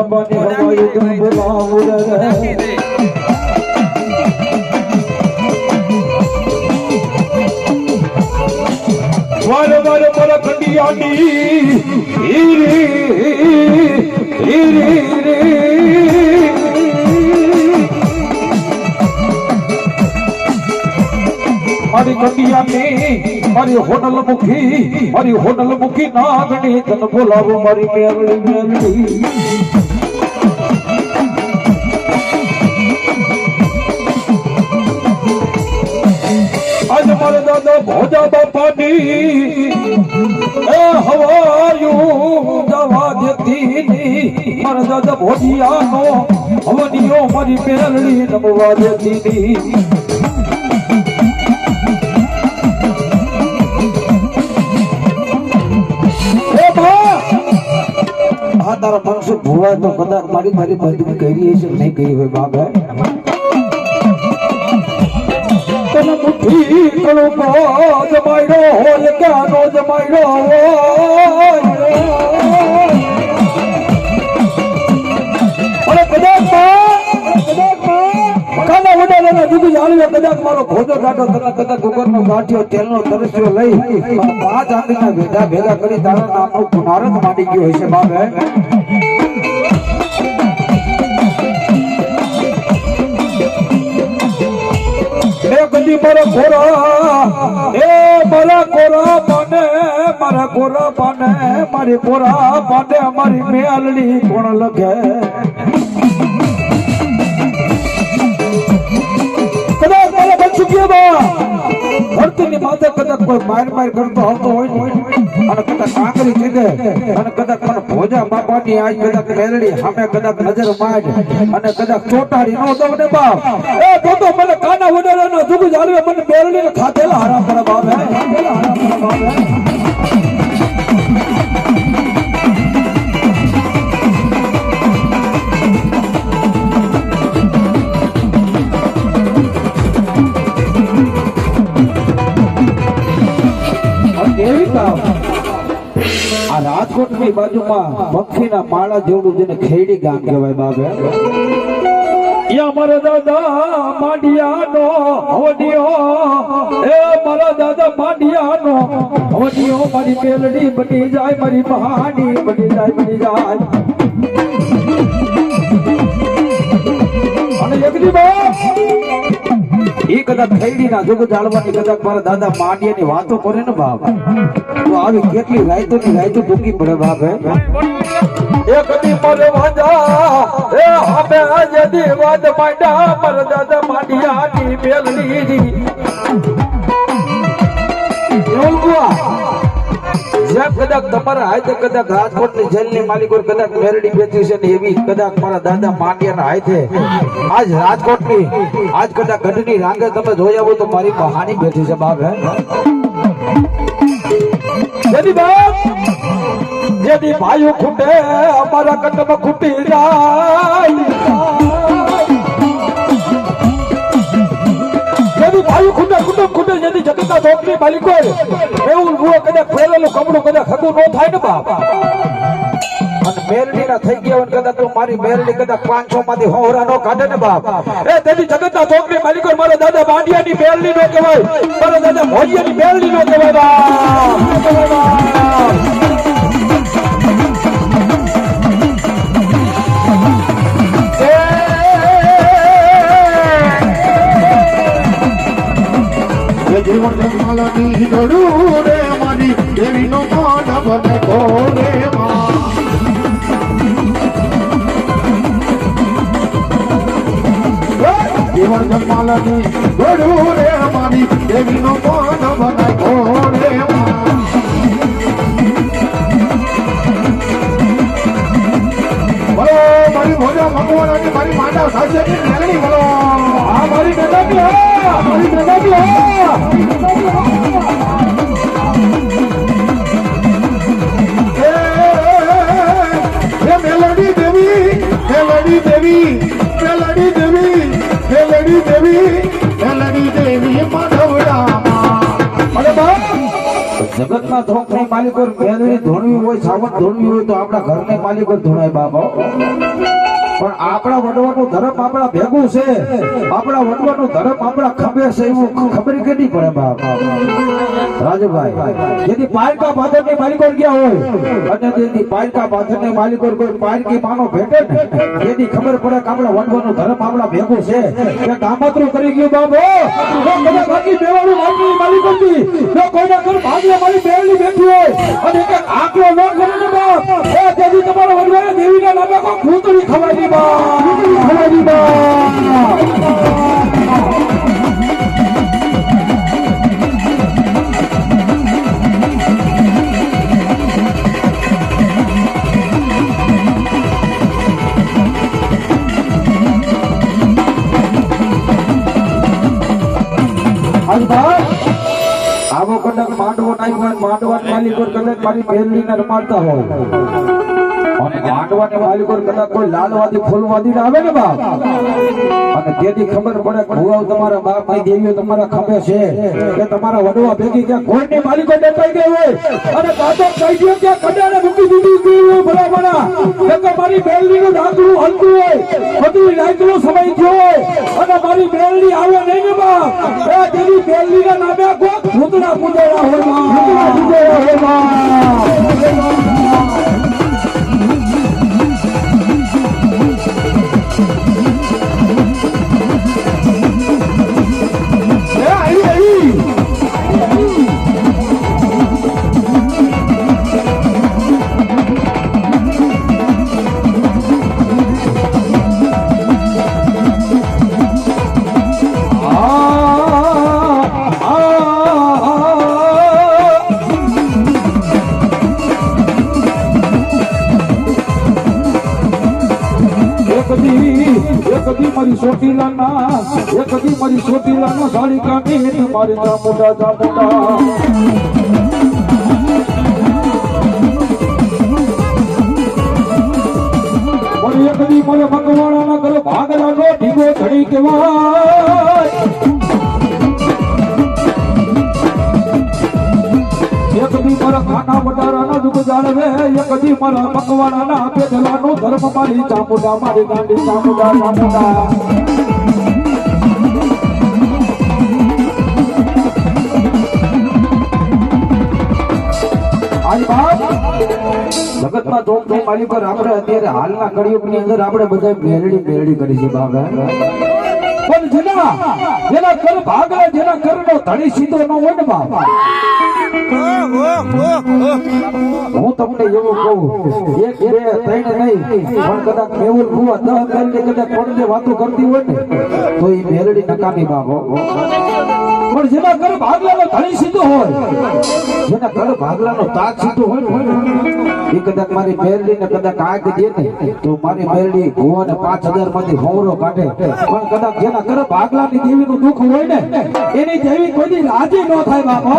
બાબાની હવાઈ ગમ બોલાવું રે વારે વારે મારા કંડિયાની મારી કંડિયાની મારી હોટલ મૂકી નાગણી તને બોલાવું મારી મેલડી આજ મારે દાદા ભોજા બાપાની એ હવાયું જવા દેતી ની મારા દાદા ભોજિયાનો હવનિયો મારી મેલડી નમવા દેતી ની તારા મનસુખ ભુવા તો કદાચ મારી બંદૂક કરી છે નહીં કરી હોય બાબા તને મુઠ્ઠી કણો જમાડ્યો હોય ક્યાંનો જમાડ્યો હોય કદાચ ખાના વડાના દૂધ જાળવે કદાચ મારો ભોજો કાઢો કદાચ ગુગરનો ગાંઠિયો તેલનો તરસ્યો લઈ 5 આંગળીના ભેગા ભેગા કરી તારા નામનો પુનારત માંડી ગયો હશે બાબે કદી મારા કોરા પાને મારી કોરા પાને મારી મેલડી કોણ લખે કદાચ મારા બચુકિયા ધરતીની માથે કદાચ કોઈ માર કરતો આવતો હોય અને કદાચ કાંકરી ચીધે અને કદાચ મને ભોજા બાપાની આજ કદાચ મેલડી સામે કદાચ નજર માંડ અને કદાચ ચોટાડી નો દઉં ને બાપ એ તો મને કાના વડાનો દુખ જાળવે મને મેલડીને ખાધેલા હારા પર બાપે આ રાજકોટ ની બાજુમાં પક્ષીના માળા જેવડું જેને ખેડી ગામ કહેવાય બાબે મારા દાદા માંડિયાનો હવનિયો એ મારા દાદા માંડિયાનો હવનિયો મારી મેલડી બની જાય મારી મહાની બની જાય અને એકની બાપ ઈ કદાચ ખૈડીના જુગ જાળવાની કદાચ મારા દાદા માંડિયાની વાતો કરે ને બાપ તો આવી કેટલી રાયતો ટૂંકી પડે બાપ એ કદી મારે વાંજા એ હમે જદી વાદ માંડા મારા દાદા માંડિયાની મેલડી જેમ કદાચ તમારા હાથે કદાચ રાજકોટની જેલની માલિકો કદાચ મેરડી બેઠી છે ને એવી કદાચ મારા દાદા માંડિયાના હાથે આજ રાજકોટની આજ કદાચ ગઢની રાંગે તમે જોયા હોય તો મારી કહાની બેઠી છે બાપ જેની બાપ જેની ભાઈઓ ખૂટે અમારા કટમાં ખૂટી જાય ભાઈ ખૂટે જેની જગતના ધોકની માલિકો એવું કદાચ ફેરેલું કપડું કદાચ ખગું ન થાય ને બાપ અને મેરડી ના થઈ ગયા હોય કદાચ તો મારી મેરડી કદાચ 500 માંથી હોરા નો કાઢે ને બાપ એ તેની જગતના ધોકની માલિકો મારા દાદા માંડિયાની મેરડી નો કહેવાય મારા દાદા ભોજિયાની મેરડી નો કહેવાય જીવન માલાની ગળું રે મારી દેવીનો માનવ ને કોરે જીવન માલાની ગળું રે મારી દેવીનો માનવ ને કોરે બોલો મારી ભોજા ભગવાન મારી માતા સાસરી મેલડી બોલો આ મારી દાદા જગતના ધોકની માલિકો મેલડી ધોણવી હોય સાવન ધોણવી હોય તો આપણા ઘરને માલિકો ધોણાય બાબા પણ આપણા વડવાનું ધર્મ આપણા ભેગું છે આપણા વડવાનું ધર્મ આપણા ખભે છે એવું ખબર કે નહીં પડે બાપ રાજભાઈ જેથી પાલકા પાથરની માલિકો ગયા હોય અને જેથી પાલકા પાથરની માલિકો કોઈ પાલકી માનો ભેટે ને જેથી ખબર પડે કે આપણા વડવાનું ધર્મ આપણા ભેગું છે કે કામતરું કરી ગયું બાબો જો કદાચ બાકી બેવાળું માલિકની માલિકો થી જો કોઈના ઘર ભાગ્ય મારી બેવલી બેઠી હોય અને એક આંકડો ન કરે ને બાપ એ જેથી તમારા વડવાને દેવીના નામે કોઈ ભૂતળી ખવાય ખવાડી બા આવો કદાચ માંડવો નાખ્યો માંડવા માલિકો કદાચ મારી બેરલી ને રમાડતા હોય અને માંડવાને માલિકો કદાચ કોઈ લાલવાદી ફૂલવાદી આવે ને બાપ અને તેથી ખબર પડે કે ભુવાઓ તમારા બાપ ની દેવીઓ તમારા ખભે છે કે તમારા વડવા ભેગી કે કોઈની માલિકો દેખાઈ ગઈ હોય અને કાતો કહી દો કે કડાને મૂકી દીધી હોય ભલામણા કે મારી બેરલી નું ડાકડું હલતું હોય બધું લાગલું સમય થયો હોય અને મારી બેરલી આવે નહીં ને બાપ એ તેની બેરલી ના નામે કોઈ ભૂતના પૂજેલા હોય ભૂતના પૂજેલા હોય મારી સોટીલાના સાડી કાઢી મારી જામુડા મારી એક દી મને મકવાણાના ઘરે ભાગલાનો ઢીગો ચડી કેવાય એક દી મારા ખાના બટારાના દુઃખ જાળવે એક દી મારા મકવાણાના પેટલાનો ધર્મ મારી ચામુડા મારી ગાંડી ચામુડા જગતમાં જોમ જોમ માલી પર આપણે અત્યારે હાલના કળિયુગની અંદર આપણે બધા મેલડી કરી છે બાબા પણ જેના કર ભાગલા જેના કરનો ધણી સીધો ન હોય ને બાબા હું તમને એવું કહું એક બે ત્રણ નહીં પણ કદાચ મેહુલ ભુવા 10 મેલડી કદાચ કોણ વાતો કરતી હોય ને તો એ મેલડી નકામી બાબો પણ જેના ઘર ભાગલાનો ધણી સીધો હોય જેના ઘર ભાગલાનો તાજ સીધો હોય એ કદાચ મારી મેરડી ને કદાચ આગ દે ને તો મારી મેરડી ભુવાને 5000 માંથી હોવરો કાઢે પણ કદાચ જેના ઘર ભાગલાની દેવીનું દુઃખ હોય ને એની દેવી કોઈ રાજી ન થાય બાપો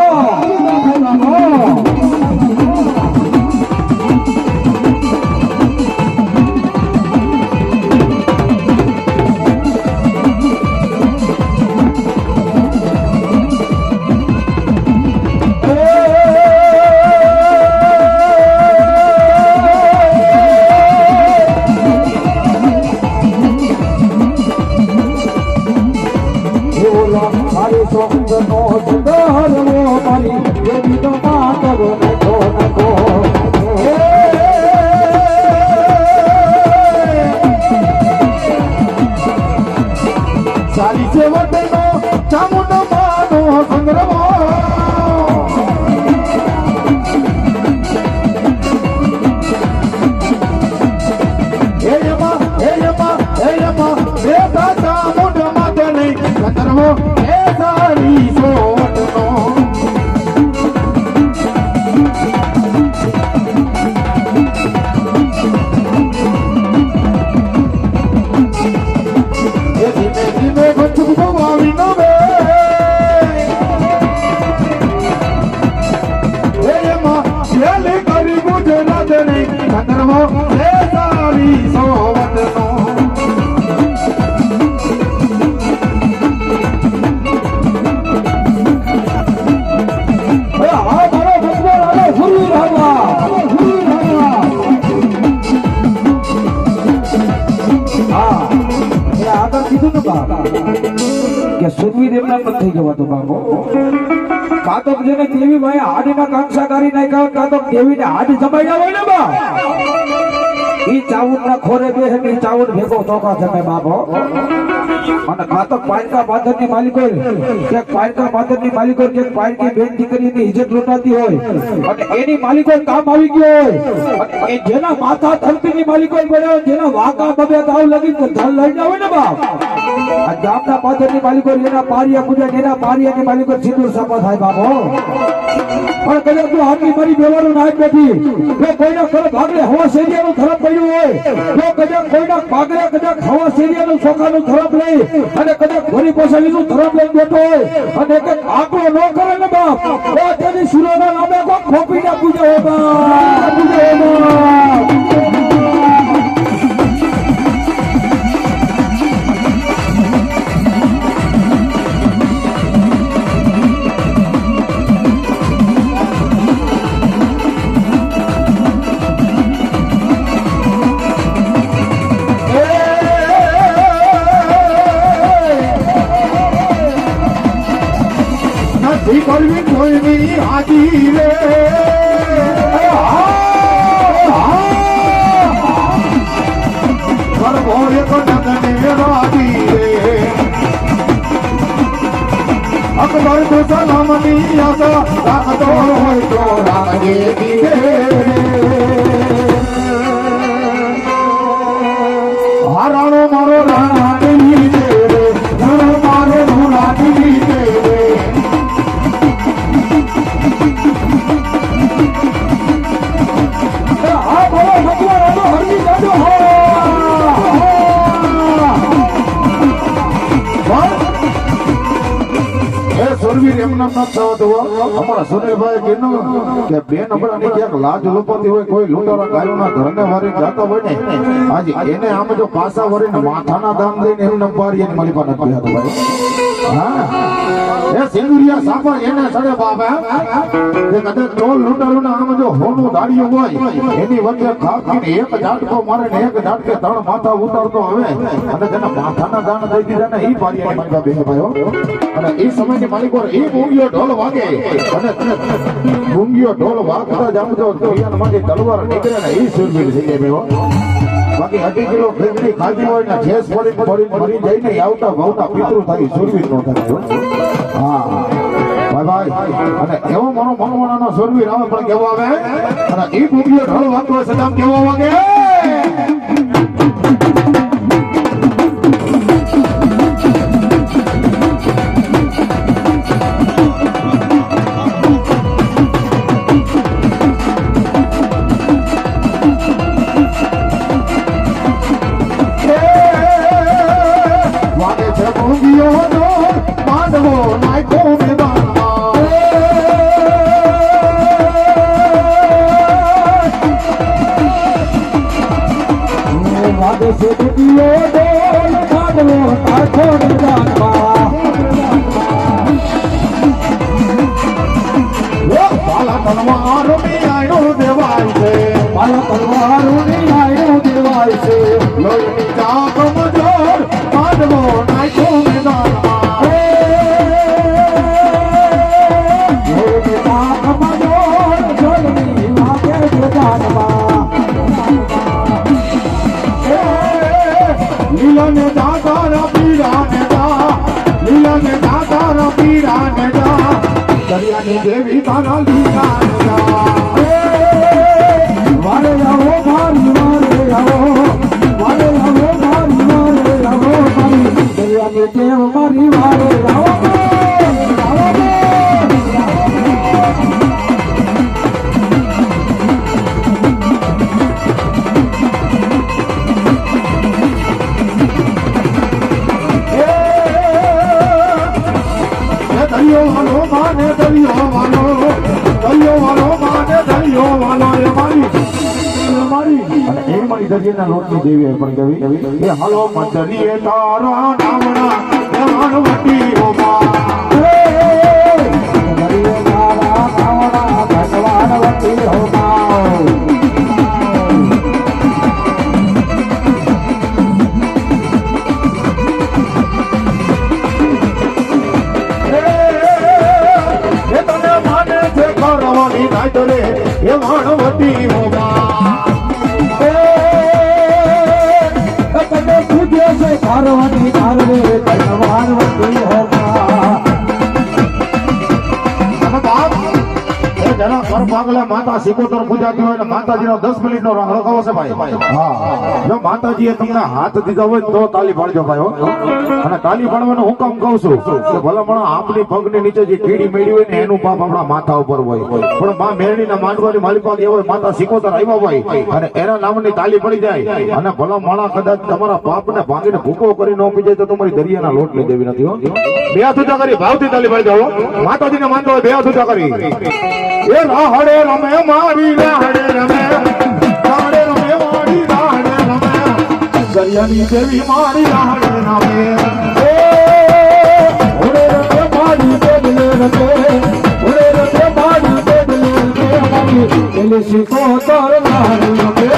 કીધું ને બાપ કે સુરવીર એમના નથી થઈ જવાતો બાપો કાં તો જેને દેવી ભાઈ હાડીના કાંક્ષા કરી નાખ્યા કાં તો દેવીને હાડી જમાડ્યા હોય ને બાપ ઈ ચાવડના ખોરે બેસે ઈ ચાવડ ભેગો ચોખા જમે બાપો અને કાં તો પારકા પાથરની માલિકો કે પારકા પાથરની માલિકો કે પારકી બેન દીકરીની ઇજ્જત લૂંટાતી હોય અને એની માલિકો કામ આવી ગયો હોય અને એ જેના માથા ધરતીની માલિકો પડ્યા હોય જેના વાકા બબે દાવ લગી ધલ લઈ જાય ને બાપ આ ગામના પાથરની માલિકો એના પારિયા પૂજા એના પારિયાની માલિકો સિંદૂર સાપા થાય બાપો પણ કદાચ તું આટલી મારી બેવાનું નાક બેઠી જો કોઈના ઘર ભાગલે હવા શેરિયાનું ધરમ પડ્યું હોય જો કદાચ કોઈના ભાગલે કદાચ હવા શેરિયાનું ચોખાનું ધરમ લઈ અને કદાચ ભરી પોસાવીનું ધરમ લઈ બેઠો હોય અને એક આંકડો ન કરે ને બાપ તો તેની સુરોના નામે કોઈ ખોપીને પૂજે હો બાપ પૂજે હો બાપ કરવી કોઈની હાજી રે કરવો એક નગને રાજી રે અકબર તો સલામની આશા રાખતો હોય તો રાખજે દીધે હારાણો મારો રાણા દેવી દે રે ઘણો મારો ધૂળા દેવી દે રે સુરવીર એમના ન થવા દો અમારા સુનિલભાઈ કીધું કે બેન હમણાંની ક્યાંક લાજ લોપાતી હોય કોઈ લૂંટારા ગાયોના ઘરને વારી જાતા હોય ને આજે એને આમ જો પાસા વરીને માથાના દામ દઈને એમને પારી એની મારી પાસે નથી હતો ભાઈ હા એ સિંદુરિયા સાપા એને સડે બાપા કે કદાચ ટોલ લૂંટારોના આમ જો હોનું દાડિયો હોય એની વચ્ચે ખાખીને એક ઝાટકો મારે ને એક ઝાટકે ત્રણ માથા ઉતારતો હવે અને જેના માથાના દાન દઈ દીધા ને ઈ પારી એની મારી પાસે ભાઈઓ અને એ સમયની માલિકો ઈ મૂંગીઓ ઢોલ વાગે અને મૂંગીઓ ઢોલ વાગતા જ આમ જો માંથી તલવાર નીકળે ને ઈ સુરવીર થઈ જાય ભાઈઓ બાકી 8 કિલો ખીચડી ખાધી હોય ને ઠેસ પડી મરી જાય ને આવતા ભવતા પિતૃ થાય સુરવીર નો થાય હા ભાઈ અને એવો મારો મનવાણાનો સુરવીર આવે પણ કેવો આવે અને ઈ મૂંગીઓ ઢોલ વાગતો સદામ કેવો વાગે દેવી તારા લીલા વારે આવો મારી વારે આવો વારે આવો મારી વારે આવો મારી દરિયાની દેવ મારી વારે આવો દરિયો વાલો માને દરિયો વાલો માને દરિયો વાલો એ મારી દરિયાના લોટની દેવી પણ કહેવી એ હાલો મંદરીએ તારા નામના દેવાનવટી હો દરિયો તારા નામના ભગવાનવટી હો પાર્વતી પાર્વે પાર્વતી હોમા જરા પર પાગલા માતા સિકોતર પૂજાતી હોય ને માતાજીનો 10 મિનિટનો રાંગડો કહો છે ભાઈ. હા, જો માતાજીએ તમને હાથ દીધા હોય તો તાલી પાડજો ભાઈ હો. અને તાલી પાડવાનો હું કામ કહું છું કે ભલામણ આપણી પગની નીચે જે કીડી મેળી હોય ને એનું પાપ આપણા માથા ઉપર હોય, પણ માં મેરડીના માંડવાની માલિકા જે હોય માતા સિકોતર આવ્યા હોય અને એના નામની તાલી પડી જાય અને ભલામણ કદાચ તમારા પાપને ભાંગીને ભૂકો કરી ન પી જાય તો તમારી દરિયાના લોટ લઈ દેવી નથી હો. બે હાથ ઊંચા કરી ભાવથી તાલી પાડી જાઓ. માતાજીને માનતો હોય બે હાથ ઊંચા કરી. એ રાહડે રમે મારી રાહડે રમે રાહડે રમે મારી રાહડે રમે દરિયાની દેવી મારી રાહડે રમે. ઓરે રમે મારી બેડલે રમે ઓરે રમે મારી બેડલે રમે એલે સિકોતર મારી રમે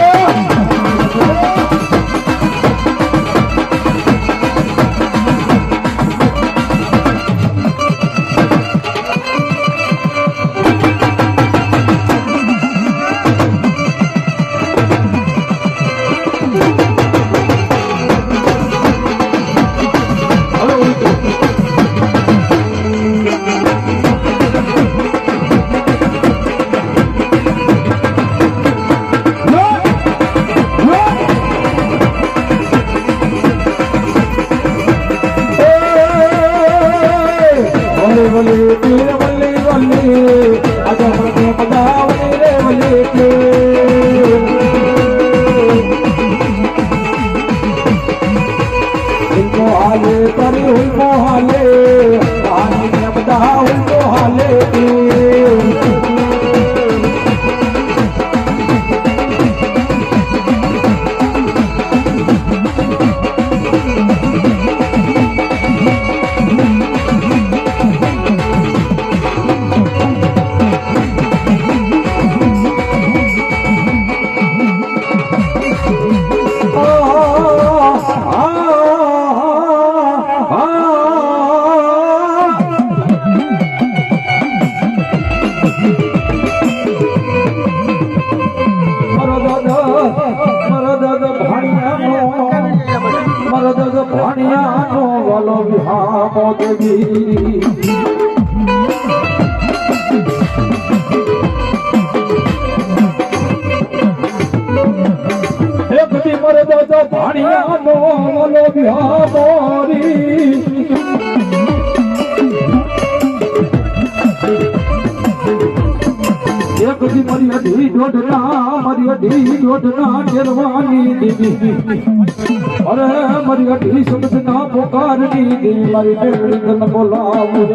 અરે મારી અઢી શબ્દ ના પોકારની દેવી મારી બેડી તને બોલાવું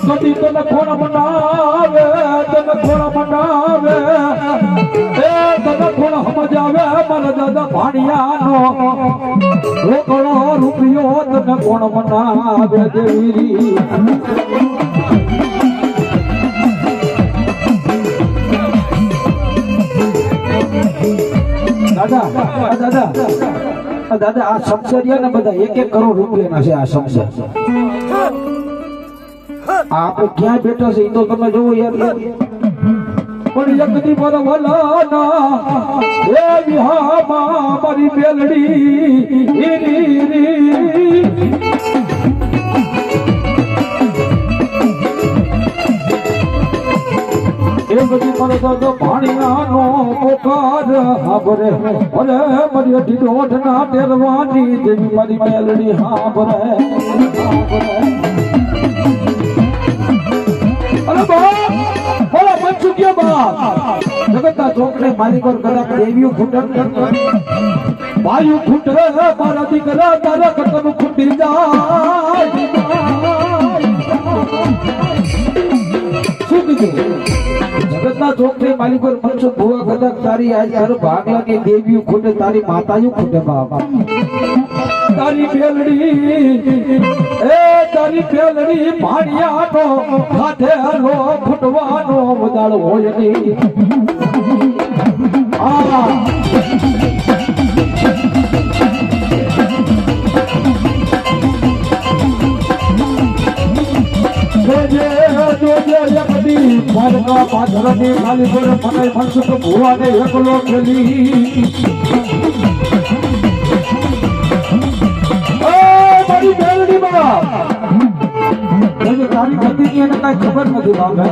કદી તને કોણ મનાવે તને કોણ મનાવે એ તને કોણ સમજાવે મારા દાદા ભાણિયાનો રોકડો રૂપિયો તને કોણ મનાવે દેવી દાદા આ સમસરિયા ને બધા 1-1 કરોડ રૂપિયાના છે. આ સમસર આપણે ક્યાં બેઠા છે એ તો તમે જોવો યાર. પણ એક દી મારા વાલાના એ વિહામાં મારી બેલડી એ બધી મારા દાદા ભાણિયાનો પોકાર હાબરે અરે મારી અઢી દોઢ ના ટેરવાની દેવી મારી બેલડી હાબરે અરે બાપ બોલા મનસુખિયા બાપ જગતના ચોકડે માલિકો કદાચ દેવીઓ ખૂટન ભાઈઓ ખૂટે મારા દીકરા તારા કટનું ખૂટી જાય શું કીધું જગતના ચોકડે માલિકો મનસુખ ભુવા કદાચ તારી આજ તારું ભાગલાની દેવીઓ ખૂટે તારી માતાઓ ખૂટે બાપ તારી બેલડી એ તારી બેલડી ભાણિયાનો હાથેલો ફૂટવાનો વદાળ હોય નહીં જોજે જોજે એકદી મારકા પાથરની ખાલી પર મને મનસુખ ભુવાને એકલો ખેલી મારી મેલડી માં તારી ગતિની એને કઈ ખબર નથી બાબા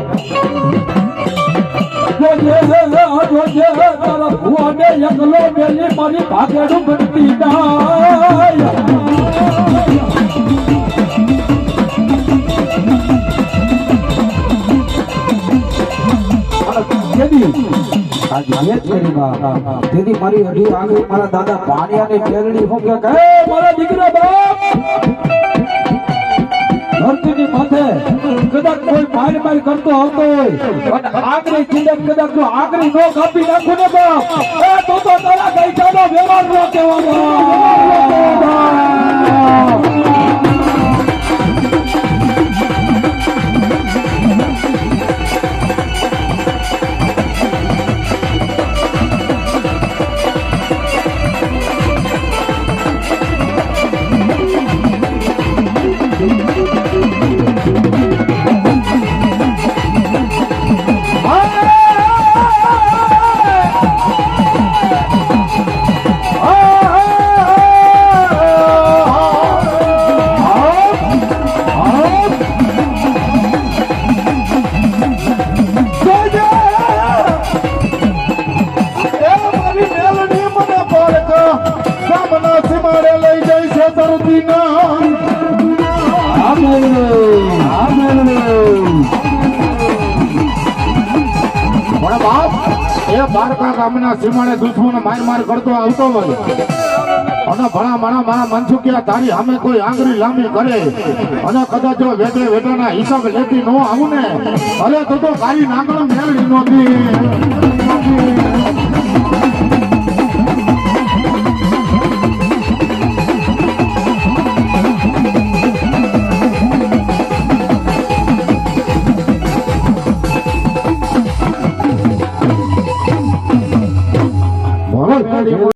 તારા ભુવાને એકલો મેલી મારી ભાગેડું બનતી જાય તેથી મારી અઢી આંગળી મારા દાદા પાણિયાની મેલડી હું કે મારા દીકરા બાપ ધરતીની માથે કદાચ કોઈ માર કરતો આવતો હોય અને આંગળી ચીડક કદાચ જો આંગળી નો કાપી નાખું ને બાપ તો તારા ગઈસાનો વ્યવહાર નો કહેવાનો ગામના સીમાડે દુશ્મનો માર કરતો આવતો હોય અને ભણા મારા મનસુખિયા તારી સામે કોઈ આંગળી લાંબી કરે અને કદાચ જો વેટાના હિસાબ લેતી ન આવું ને અરે તો કાલી નાગણ મેળવી નહોતી